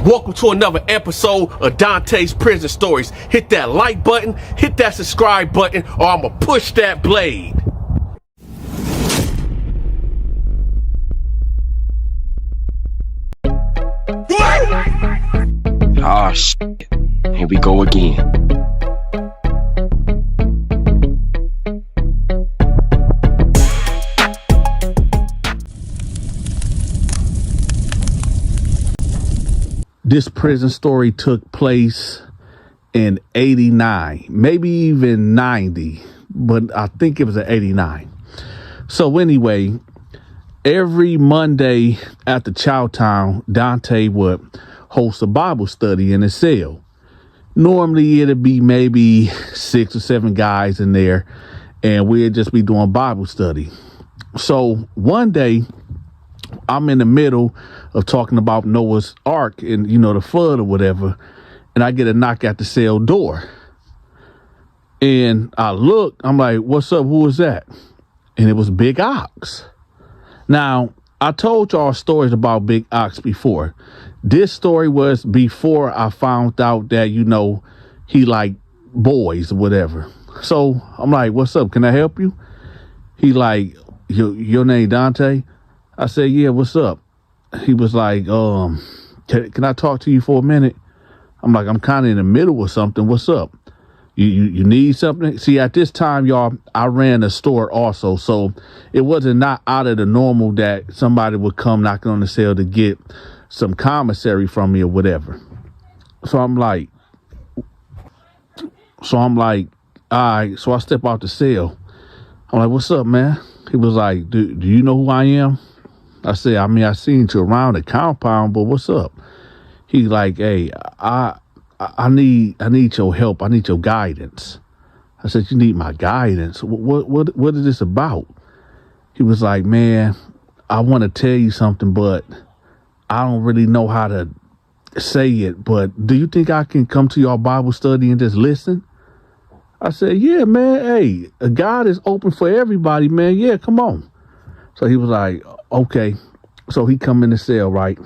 Welcome to another episode of Dante's Prison Stories. Hit that like button, hit that subscribe button, or I'm gonna push that blade. Ah, shit. Here we go again. This prison story took place in 89, maybe even 90, but I think it was in 89. So anyway, every Monday after Chow Town, Dante would host a Bible study in his cell. Normally it'd be maybe 6 or 7 guys in there, and we'd just be doing Bible study. So one day, I'm in the middle of talking about Noah's Ark and, the flood or whatever, and I get a knock at the cell door. And I look, I'm like, what's up? Who is that? And it was Big Ox. Now, I told y'all stories about Big Ox before. This story was before I found out that, he liked boys or whatever. So I'm like, what's up? Can I help you? He like, your name Dante? I said, yeah, what's up? He was like, can I talk to you for a minute? I'm like, I'm kind of in the middle of something. What's up? You need something? See, at this time, y'all, I ran a store also. So it wasn't not out of the normal that somebody would come knocking on the cell to get some commissary from me or whatever. So I'm like, all right. So I step out the cell. I'm like, what's up, man? He was like, do you know who I am? I said, I seen you around the compound, but what's up? He like, hey, I need your help. I need your guidance. I said, you need my guidance? What is this about? He was like, man, I want to tell you something, but I don't really know how to say it. But do you think I can come to your Bible study and just listen? I said, yeah, man. Hey, God is open for everybody, man. Yeah, come on. So he was like, okay. So he come in the cell, right?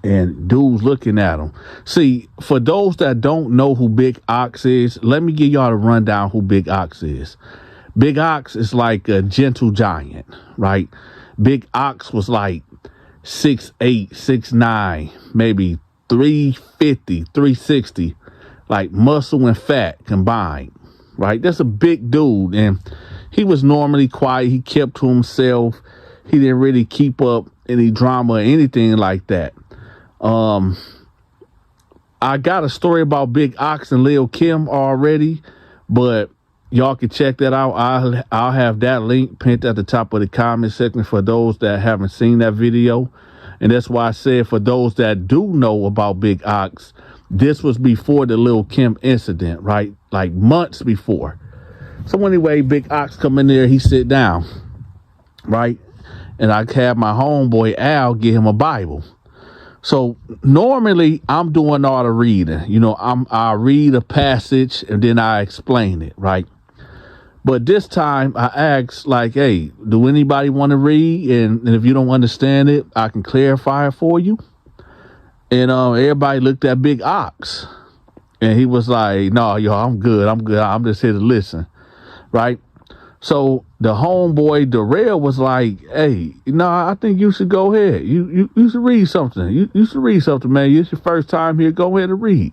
And dude's looking at him. See, for those that don't know who Big Ox is, let me give y'all a rundown who Big Ox is. Big Ox is like a gentle giant, right? Big Ox was like 6'8", 6'9", maybe 350, 360, like muscle and fat combined, right? That's a big dude. And he was normally quiet. He kept to himself. He didn't really keep up any drama or anything like that. I got a story about Big Ox and Lil Kim already, but y'all can check that out. I'll have that link pinned at the top of the comment section for those that haven't seen that video. And that's why I said for those that do know about Big Ox, this was before the Lil Kim incident, right? Like months before. So anyway, Big Ox come in there, he sit down, right? And I had my homeboy Al get him a Bible. So normally I'm doing all the reading. I read a passage and then I explain it, right? But this time I asked like, hey, do anybody want to read? And if you don't understand it, I can clarify it for you. And everybody looked at Big Ox. And he was like, no, I'm good. I'm just here to listen. Right. So the homeboy Darrell was like, hey, I think you should go ahead. You should read something. You should read something, man. It's your first time here. Go ahead and read.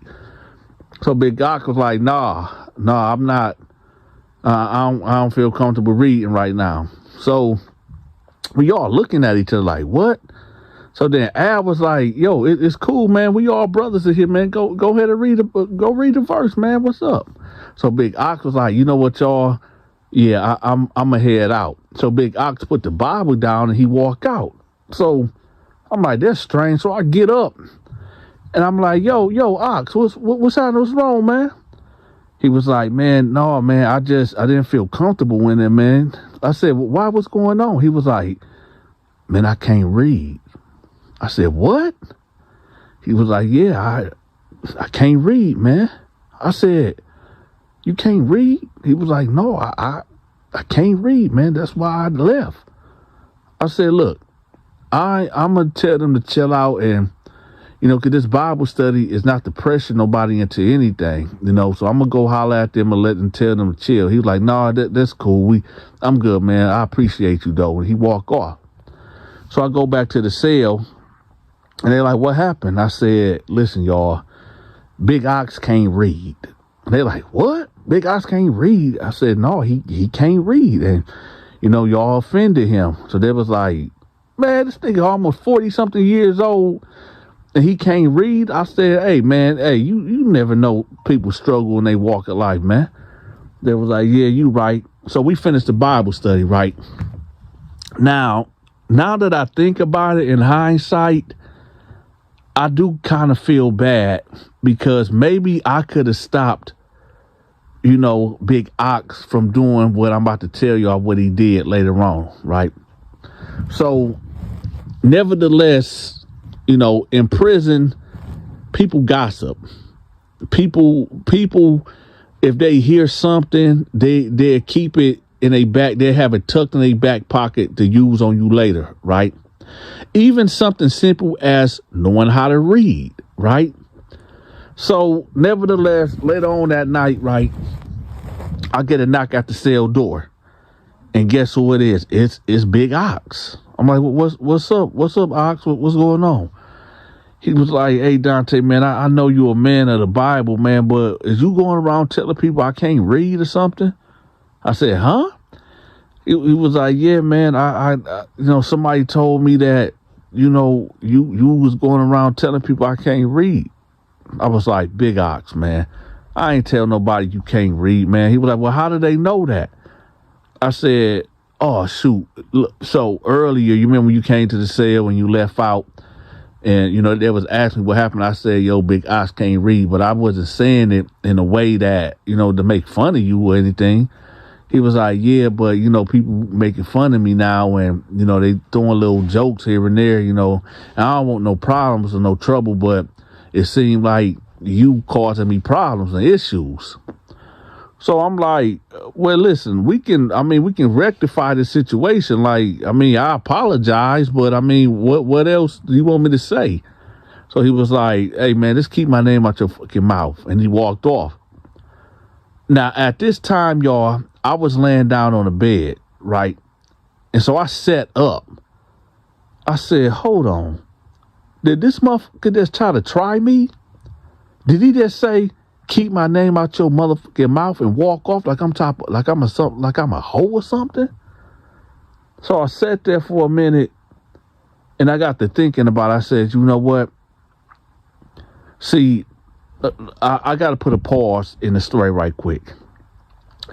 So Big Ox was like, nah, I'm not. I don't feel comfortable reading right now. So we all looking at each other like, what? So then Al was like, yo, it's cool, man. We all brothers in here, man. Go ahead and read the verse, man. What's up? So Big Ox was like, you know what, y'all? Yeah, I'm going to head out. So Big Ox put the Bible down and he walked out. So I'm like, that's strange. So I get up and I'm like, yo, Ox, what's wrong, man? He was like, man, no, man, I didn't feel comfortable in it, man. I said, well, why? What's going on? He was like, man, I can't read. I said, what? He was like, yeah, I can't read, man. I said, you can't read? He was like, no, I can't read, man. That's why I left. I said, look, I'm going to tell them to chill out and because this Bible study is not to pressure nobody into anything, so I'm going to go holler at them and tell them to chill. He was like, nah, that's cool. I'm good, man. I appreciate you, though. And he walked off. So I go back to the cell, and they're like, what happened? I said, listen, y'all, Big Ox can't read. And they're like, what? Big Ox can't read? I said, no, he can't read. And, y'all offended him. So they was like, man, this nigga almost 40-something years old, and he can't read. I said, hey, man, you never know people struggle when they walk in life, man. They was like, yeah, you right. So we finished the Bible study, right? Now that I think about it in hindsight, I do kind of feel bad because maybe I could have stopped, Big Ox from doing what I'm about to tell y'all what he did later on, right? So, nevertheless, in prison, people gossip. People, if they hear something, they'll keep it in their back. They have it tucked in their back pocket to use on you later, right? Even something simple as knowing how to read, right? So, nevertheless, later on that night, right, I get a knock at the cell door, and guess who it is? It's Big Ox. I'm like, what's up? What's up, Ox? What's going on? He was like, hey, Dante, man, I know you're a man of the Bible, man, but is you going around telling people I can't read or something? I said, huh? He was like, yeah, man, I somebody told me that, you was going around telling people I can't read. I was like, Big Ox, man, I ain't tell nobody you can't read, man. He was like, well, how do they know that? I said, oh, shoot. Look, so earlier, you remember when you came to the cell and you left out and, they was asking what happened. I said, yo, Big Ox can't read, but I wasn't saying it in a way that, to make fun of you or anything. He was like, yeah, but, people making fun of me now and, they throwing little jokes here and there, and I don't want no problems or no trouble, but it seemed like you causing me problems and issues. So I'm like, well, listen, we can rectify the situation. Like, I apologize, but what else do you want me to say? So he was like, hey, man, just keep my name out your fucking mouth. And he walked off. Now, at this time, y'all, I was laying down on the bed, right? And so I sat up. I said, hold on. Did this motherfucker just try to try me? Did he just say, keep my name out your motherfucking mouth and walk off like I'm a hoe or something? So I sat there for a minute and I got to thinking about it. I said, you know what? See, I got to put a pause in the story right quick.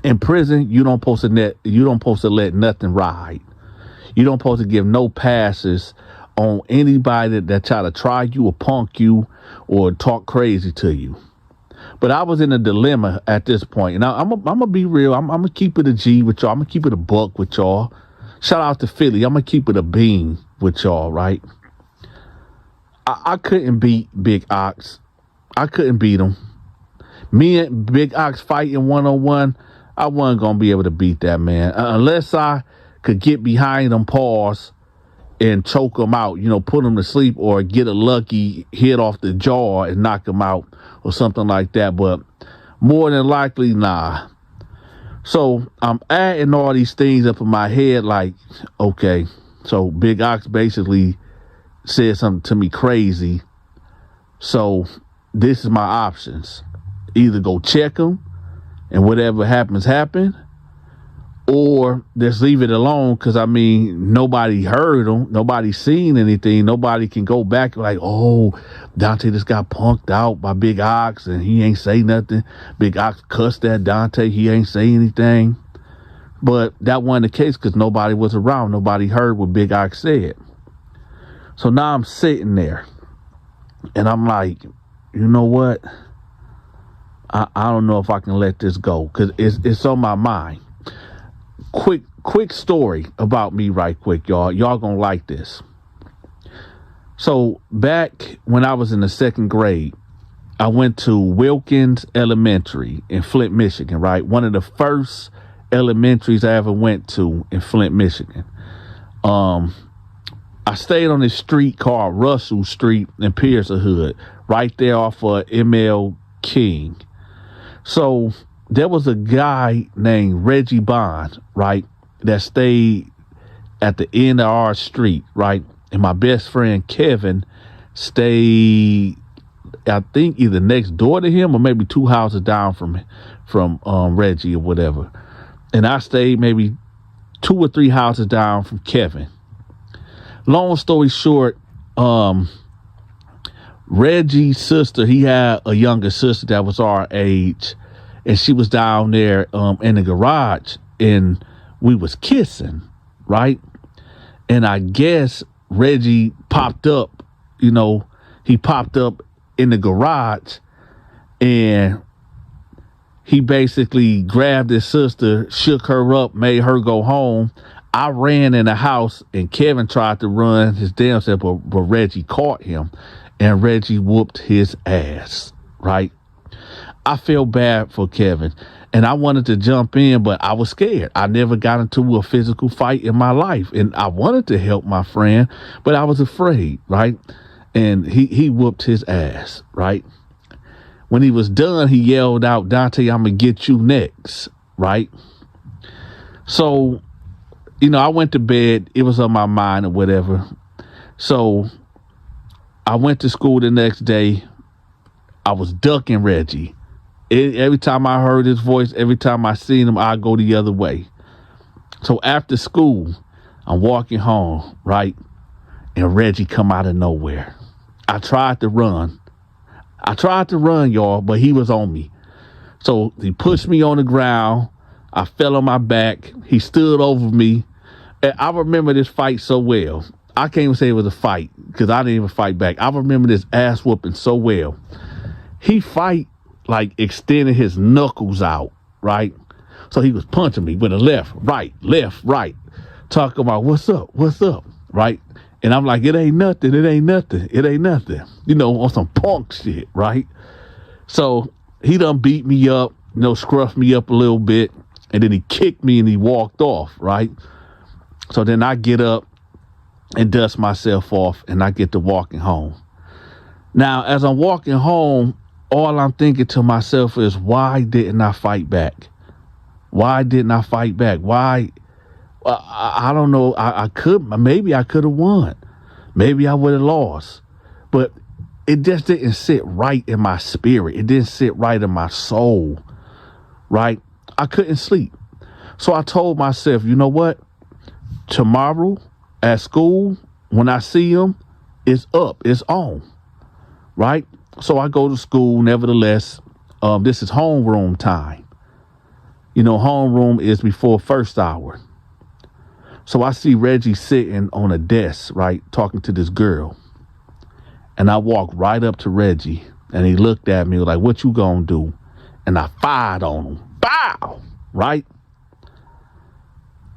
In prison, you don't supposed to let nothing ride. You don't supposed to give no passes on anybody that try to try you or punk you or talk crazy to you. But I was in a dilemma at this point. And I'm going to be real. I'm going to keep it a G with y'all. I'm going to keep it a buck with y'all. Shout out to Philly. I'm going to keep it a bean with y'all, right? I couldn't beat Big Ox. I couldn't beat him. Me and Big Ox fighting one-on-one, I wasn't going to be able to beat that man. Unless I could get behind him, pause, and choke him out, put him to sleep or get a lucky hit off the jaw and knock him out or something like that. But more than likely, nah. So I'm adding all these things up in my head like, okay, so Big Ox basically said something to me crazy. So this is my options. Either go check him and whatever happens, happen. Or just leave it alone because, nobody heard him. Nobody seen anything. Nobody can go back like, oh, Dante just got punked out by Big Ox and he ain't say nothing. Big Ox cussed at Dante. He ain't say anything. But that wasn't the case because nobody was around. Nobody heard what Big Ox said. So now I'm sitting there and I'm like, you know what? I don't know if I can let this go because it's on my mind. Quick story about me right quick, y'all. Y'all gonna like this. So back when I was in the second grade, I went to Wilkins Elementary in Flint, Michigan, right? One of the first elementaries I ever went to in Flint, Michigan. I I stayed on this street called Russell Street in Pearsonhood, right there off of ML King. So there was a guy named Reggie Bond, right, that stayed at the end of our street, right? And my best friend Kevin stayed, I think, either next door to him or maybe 2 houses down from Reggie or whatever. And I stayed maybe 2 or 3 houses down from Kevin. Long story short, Reggie's sister, he had a younger sister that was our age, and she was down there in the garage, and we was kissing, right? And I guess Reggie popped up, he popped up in the garage, and he basically grabbed his sister, shook her up, made her go home. I ran in the house, and Kevin tried to run his damn self, but Reggie caught him, and Reggie whooped his ass, right? I felt bad for Kevin, and I wanted to jump in, but I was scared. I never got into a physical fight in my life, and I wanted to help my friend, but I was afraid, right? And he whooped his ass, right? When he was done, he yelled out, "Donta, I'm going to get you next," right? So, I went to bed. It was on my mind or whatever. So I went to school the next day. I was ducking Reggie. Every time I heard his voice, every time I seen him, I go the other way. So after school, I'm walking home, right? And Reggie come out of nowhere. I tried to run, y'all, but he was on me. So he pushed me on the ground. I fell on my back. He stood over me. And I remember this fight so well. I can't even say it was a fight because I didn't even fight back. I remember this ass whooping so well. He fight like extending his knuckles out, right? So he was punching me with a left, right, talking about what's up, right? And I'm like, it ain't nothing, on some punk shit, right? So he done beat me up, scruffed me up a little bit, and then he kicked me and he walked off, right? So then I get up and dust myself off, and I get to walking home. Now, as I'm walking home, all I'm thinking to myself is, why didn't I fight back? Why? I don't know. Maybe I could have won. Maybe I would have lost. But it just didn't sit right in my spirit. It didn't sit right in my soul, right? I couldn't sleep. So I told myself, you know what? Tomorrow at school, when I see him, it's up, it's on, right? So I go to school. Nevertheless, this is homeroom time. Homeroom is before first hour. So I see Reggie sitting on a desk, right, talking to this girl. And I walked right up to Reggie, and he looked at me like, "What you gonna do?" And I fired on him. Bow! Right?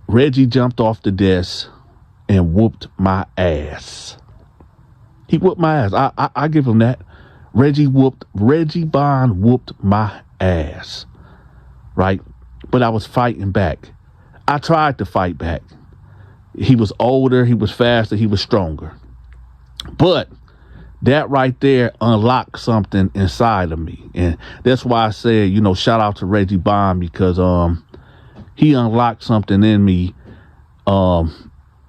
Reggie jumped off the desk and whooped my ass. He whooped my ass. I give him that. Reggie Bond whooped my ass. Right? But I was fighting back. I tried to fight back. He was older, he was faster, he was stronger. But that right there unlocked something inside of me. And that's why I said, shout out to Reggie Bond, because he unlocked something in me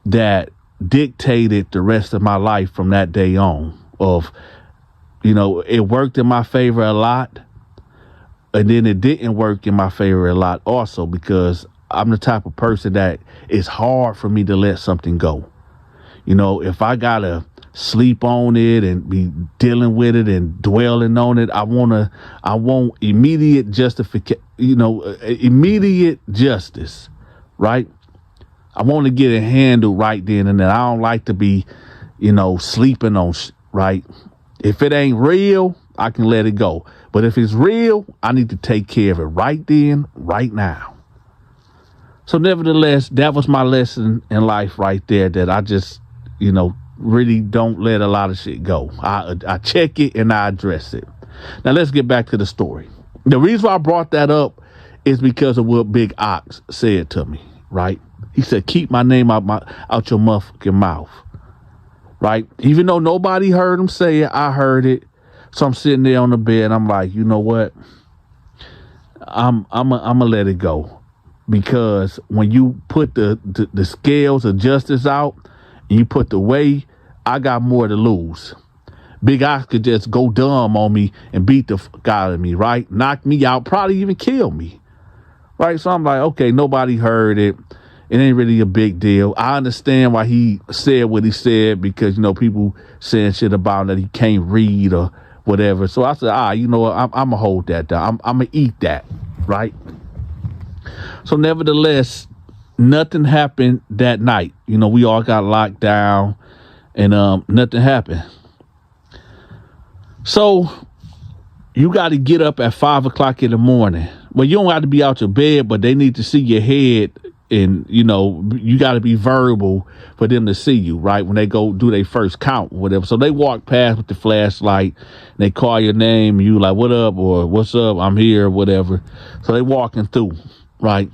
that dictated the rest of my life from that day on. It worked in my favor a lot, and then it didn't work in my favor a lot also, because I'm the type of person that it's hard for me to let something go. If I gotta sleep on it and be dealing with it and dwelling on it, I want immediate immediate justice, right? I want to get it handled right then and there. I don't like to be, sleeping on, right? If it ain't real, I can let it go. But if it's real, I need to take care of it right then, right now. So nevertheless, that was my lesson in life right there, that I just, really don't let a lot of shit go. I check it and I address it. Now let's get back to the story. The reason why I brought that up is because of what Big Ox said to me, right? He said, "Keep my name out your motherfucking mouth," right? Even though nobody heard him say it, I heard it. So I'm sitting there on the bed and I'm like, you know what? I'm gonna let it go. Because when you put the scales of justice out and you put the weight, I got more to lose. Big Ox could just go dumb on me and beat the fuck out of me, right? Knock me out, probably even kill me, right? So I'm like, okay, nobody heard it. It ain't really a big deal. I understand why he said what he said because, you know, people saying shit about him that he can't read or whatever. So I said, you know what? I'm going to hold that down. I'm going to eat that, right? So nevertheless, nothing happened that night. You know, we all got locked down and nothing happened. So you got to get up at 5 o'clock in the morning. Well, you don't have to be out your bed, but they need to see your head. And, you know, you got to be verbal for them to see you, right? When they go do their first count or whatever. So they walk past with the flashlight. And they call your name. And you like, what up? Or what's up? I'm here, whatever. So they walking through, right?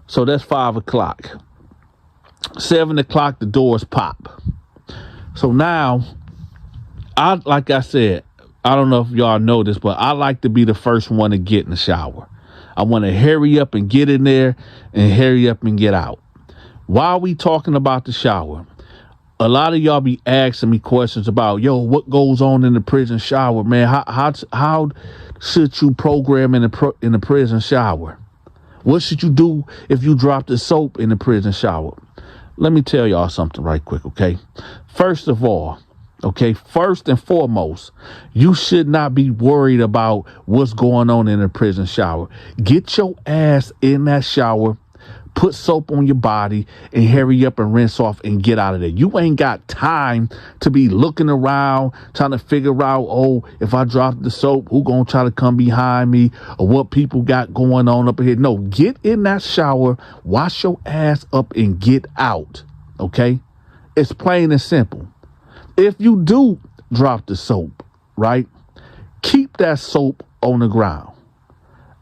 So that's 5 o'clock. 7 o'clock, the doors pop. So now, like I said, I don't know if y'all know this, but I like to be the first one to get in the shower. I want to hurry up and get in there and hurry up and get out. While we talking about the shower, a lot of y'all be asking me questions about, what goes on in the prison shower, man? How should you program in the prison shower? What should you do if you drop the soap in the prison shower? Let me tell y'all something right quick, okay? First of all, okay, first and foremost, you should not be worried about what's going on in a prison shower. Get your ass in that shower, put soap on your body, and hurry up and rinse off and get out of there. You ain't got time to be looking around, trying to figure out, if I drop the soap, who gonna try to come behind me, or what people got going on up here. No, get in that shower, wash your ass up, and get out, okay? It's plain and simple. If you do drop the soap, right, keep that soap on the ground.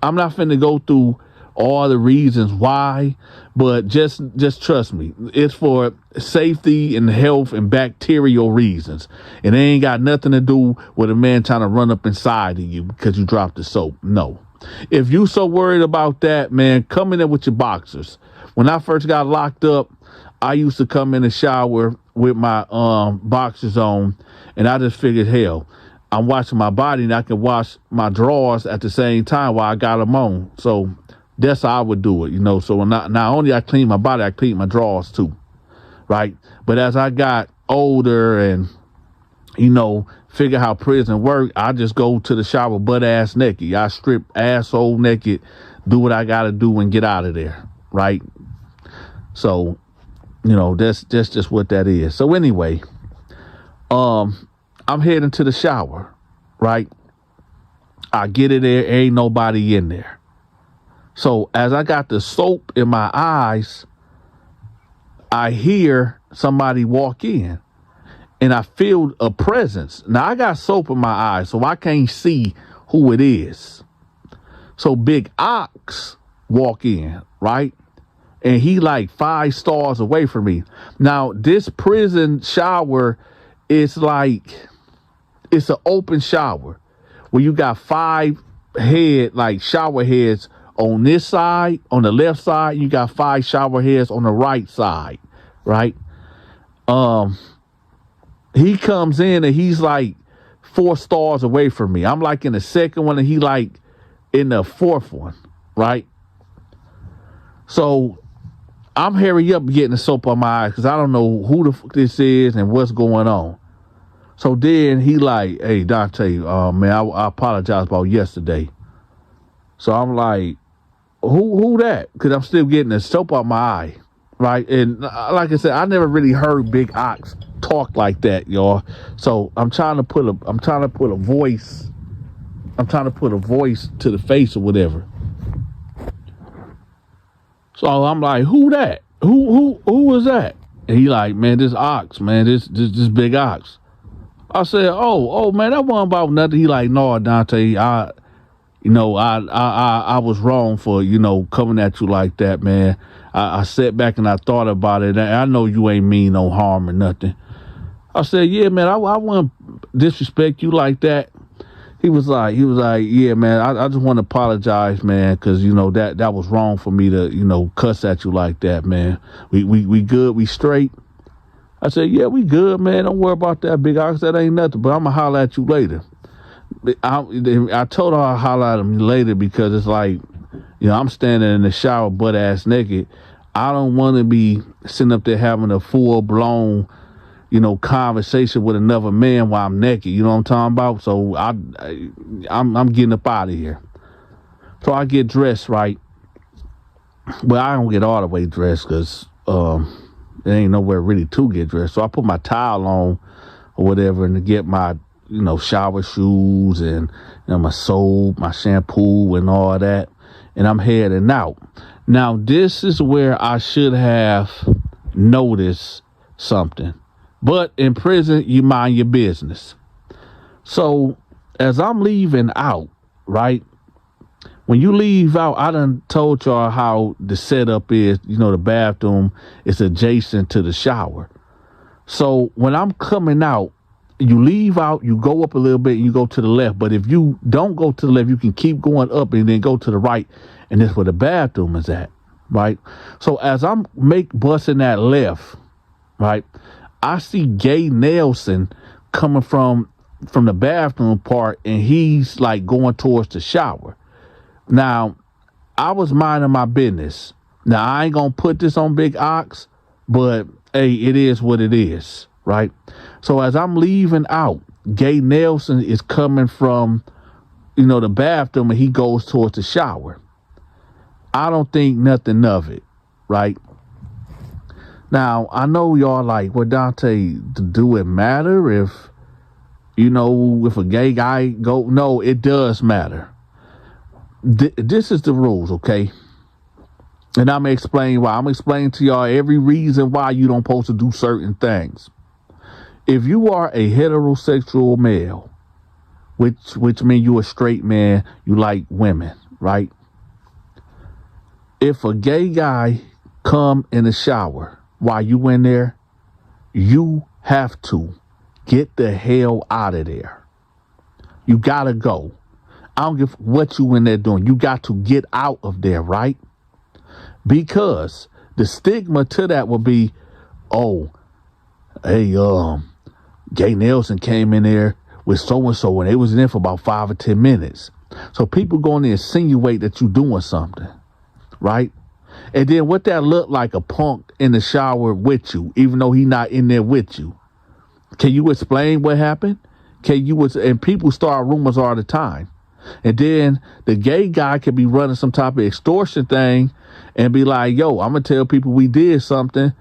I'm not finna go through all the reasons why, but just trust me. It's for safety and health and bacterial reasons. And it ain't got nothing to do with a man trying to run up inside of you because you dropped the soap. No. If you so worried about that, man, come in there with your boxers. When I first got locked up, I used to come in the shower with my boxers on, and I just figured, hell, I'm washing my body and I can wash my drawers at the same time while I got them on. So that's how I would do it, you know. So not only I clean my body, I clean my drawers too, right? But as I got older and, you know, figure how prison work, I just go to the shower butt ass naked. I strip asshole naked, do what I got to do and get out of there, right? So, you know, that's just what that is. So anyway, I'm heading to the shower, right? I get in there, ain't nobody in there. So as I got the soap in my eyes, I hear somebody walk in and I feel a presence. Now I got soap in my eyes, so I can't see who it is. So Big Ox walk in, right? And he like 5 stars away from me. Now, this prison shower is like, it's an open shower where you got 5 shower heads on this side, on the left side. You got 5 shower heads on the right side, right? He comes in and he's like 4 stars away from me. I'm like in the second one and he like in the 4th one, right? So I'm hurry up getting the soap on my eyes because I don't know who the fuck this is and what's going on. So then he like, hey, Dante, man, I apologize about yesterday. So I'm like, who that? Because I'm still getting the soap on my eye, right? And like I said, I never really heard Big Ox talk like that, y'all. So I'm trying to put a voice to the face or whatever. So I'm like, who that? Who was that? And he like, man, this Ox, man, this Big Ox. I said, oh man, that wasn't about nothing. He like, no, Dante, I was wrong for, you know, coming at you like that, man. I sat back and I thought about it. I know you ain't mean no harm or nothing. I said, yeah, man, I wouldn't disrespect you like that. He was like, yeah, man, I just want to apologize, man, because, you know, that was wrong for me to, you know, cuss at you like that, man. We good, we straight. I said, yeah, we good, man. Don't worry about that, Big Ox. That ain't nothing, but I'm going to holler at you later. I told her I'll holler at him later because it's like, you know, I'm standing in the shower butt-ass naked. I don't want to be sitting up there having a full-blown, you know, conversation with another man while I'm naked. You know what I'm talking about? So I'm getting up out of here. So I get dressed, right? But I don't get all the way dressed because there ain't nowhere really to get dressed. So I put my towel on or whatever and to get my, you know, shower shoes and, you know, my soap, my shampoo and all that. And I'm heading out. Now, this is where I should have noticed something. But in prison, you mind your business. So as I'm leaving out, right? When you leave out, I done told y'all how the setup is. You know, the bathroom is adjacent to the shower. So when I'm coming out, you leave out, you go up a little bit, and you go to the left. But if you don't go to the left, you can keep going up and then go to the right. And that's where the bathroom is at, right? So as I'm busting that left, right, I see Gay Nelson coming from the bathroom part, and he's like going towards the shower. Now, I was minding my business. Now, I ain't going to put this on Big Ox, but hey, it is what it is, right? So as I'm leaving out, Gay Nelson is coming from, you know, the bathroom, and he goes towards the shower. I don't think nothing of it, right? Now, I know y'all like, well, Dante, do it matter if, you know, if a gay guy go? No, it does matter. This is the rules, okay? And I'm going to explain why. I'm going to explain to y'all every reason why you don't supposed to do certain things. If you are a heterosexual male, which means you a straight man, you like women, right? If a gay guy come in the shower while you in there, you have to get the hell out of there. You gotta go. I don't give what you in there doing. You got to get out of there, right? Because the stigma to that will be, oh, hey, Gay Nelson came in there with so-and-so and they was in there for about 5 or 10 minutes. So people going to insinuate that you doing something, right? And then what that look like, a punk in the shower with you, even though he not in there with you. Can you explain what happened? And people start rumors all the time. And then the gay guy could be running some type of extortion thing and be like, yo, I'm going to tell people we did something,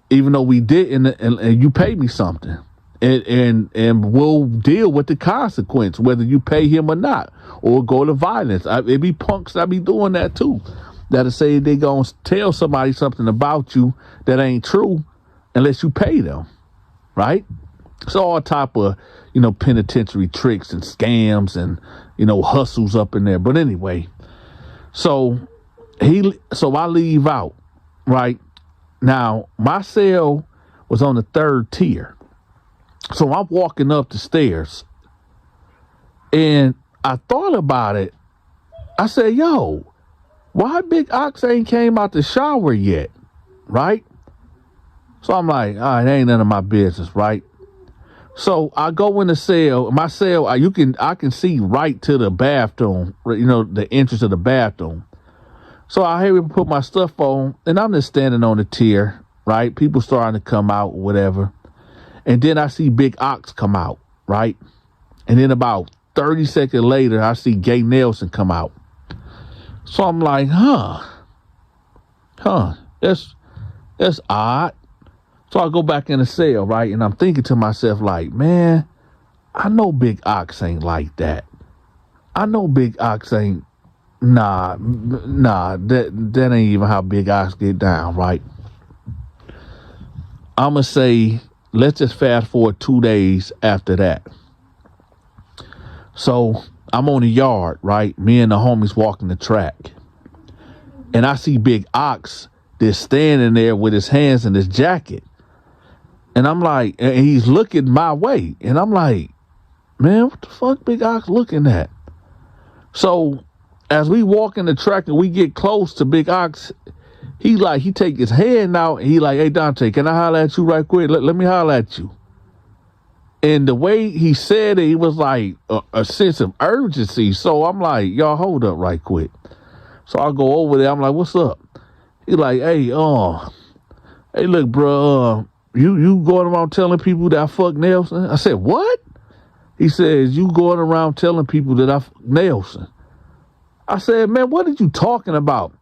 even though we didn't, and you pay me something. And we'll deal with the consequence, whether you pay him or not, or go to violence. It be punks that be doing that too. That'll say they going to tell somebody something about you that ain't true unless you pay them, right? So all type of, you know, penitentiary tricks and scams and, you know, hustles up in there. But anyway, so I leave out, right? Now, my cell was on the 3rd tier. So I'm walking up the stairs and I thought about it. I said, yo, why Big Ox ain't came out the shower yet, right? So I'm like, all right, ain't none of my business, right? So I go in the cell. My cell, I can see right to the bathroom, you know, the entrance of the bathroom. So I hurry put my stuff on, and I'm just standing on the tier, right? People starting to come out, whatever. And then I see Big Ox come out, right? And then about 30 seconds later, I see Gay Nelson come out. So I'm like, that's odd. So I go back in the cell, right? And I'm thinking to myself, like, man, I know Big Ox ain't like that. I know Big Ox ain't, nah, that ain't even how Big Ox get down, right? I'm going to say, let's just fast forward 2 days after that. So I'm on the yard, right? Me and the homies walking the track. And I see Big Ox just standing there with his hands in his jacket. And I'm like, and he's looking my way. And I'm like, man, what the fuck Big Ox looking at? So as we walk in the track and we get close to Big Ox, he take his hand out and he like, hey, Dante, can I holler at you right quick? Let me holler at you. And the way he said it, he was like a sense of urgency. So I'm like, y'all hold up right quick. So I go over there. I'm like, what's up? He like, hey, look, bro, you going around telling people that I fuck Nelson? I said, what? He says, you going around telling people that I fuck Nelson? I said, man, what are you talking about?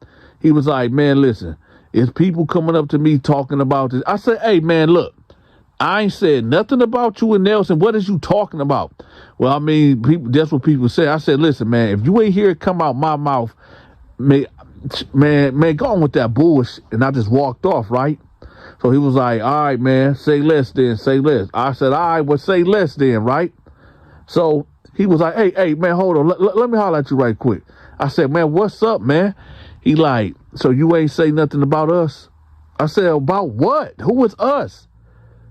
He was like, man, listen, it's people coming up to me talking about this. I said, hey, man, look, I ain't said nothing about you and Nelson. What is you talking about? Well, I mean, that's what people say. I said, listen, man, if you ain't hear it come out my mouth, man, go on with that bullshit. And I just walked off, right? So he was like, all right, man, say less then, say less. I said, all right, well, say less then, right? So he was like, hey, man, hold on. Let me holler at you right quick. I said, man, what's up, man? He like, so you ain't say nothing about us? I said, about what? Who was us?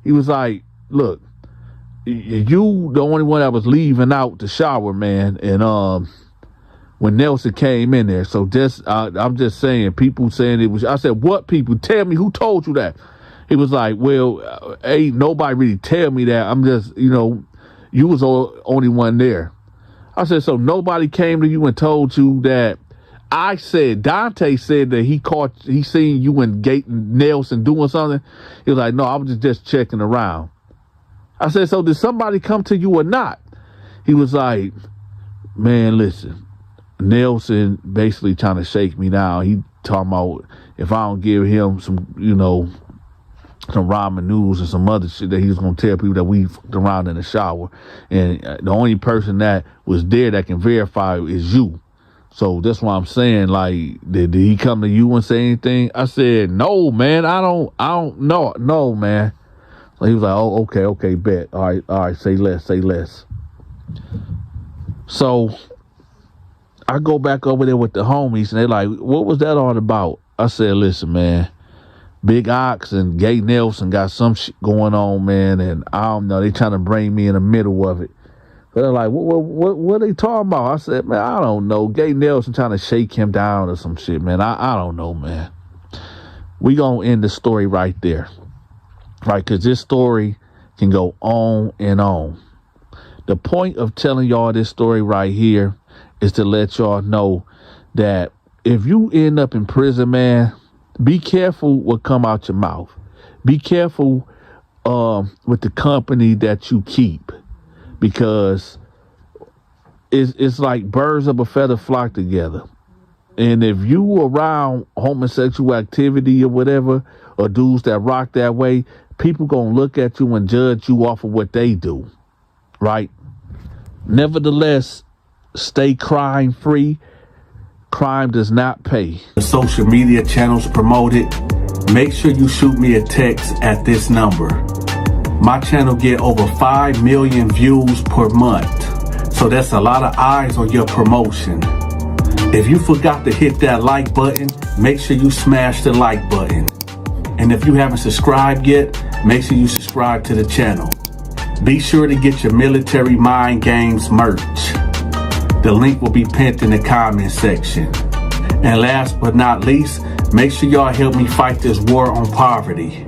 He was like, look, you the only one that was leaving out the shower, man. And when Nelson came in there. So I'm just saying, people saying it was, I said, what people? Tell me, who told you that? He was like, well, ain't nobody really tell me that. I'm just, you was the only one there. I said, so nobody came to you and told you that? I said, Dante said that he seen you and Nelson doing something. He was like, no, I was just checking around. I said, so did somebody come to you or not? He was like, man, listen, Nelson basically trying to shake me down. He talking about if I don't give him some, some ramen noodles and some other shit that he was going to tell people that we fucked around in the shower. And the only person that was there that can verify is you. So that's why I'm saying, like, did he come to you and say anything? I said, no, man, I don't know. No, man. So he was like, oh, okay, bet. All right, say less. So I go back over there with the homies and they're like, what was that all about? I said, listen, man, Big Ox and Gay Nelson got some shit going on, man, and I don't know, they trying to bring me in the middle of it. So they're like, what are they talking about? I said, man, I don't know. Gay Nelson trying to shake him down or some shit, man. I don't know, man. We gonna end the story right there. Right, because this story can go on and on. The point of telling y'all this story right here is to let y'all know that if you end up in prison, man, be careful what come out your mouth. Be careful with the company that you keep, because it's like birds of a feather flock together. And if you around homosexual activity or whatever, or dudes that rock that way, people gonna look at you and judge you off of what they do, right? Nevertheless, stay crime free. Crime does not pay. The social media channels promoted. Make sure you shoot me a text at this number. My channel get over 5 million views per month. So that's a lot of eyes on your promotion. If you forgot to hit that like button, make sure you smash the like button. And if you haven't subscribed yet, make sure you subscribe to the channel. Be sure to get your Military Mind Games merch. The link will be pinned in the comment section. And last but not least, make sure y'all help me fight this war on poverty.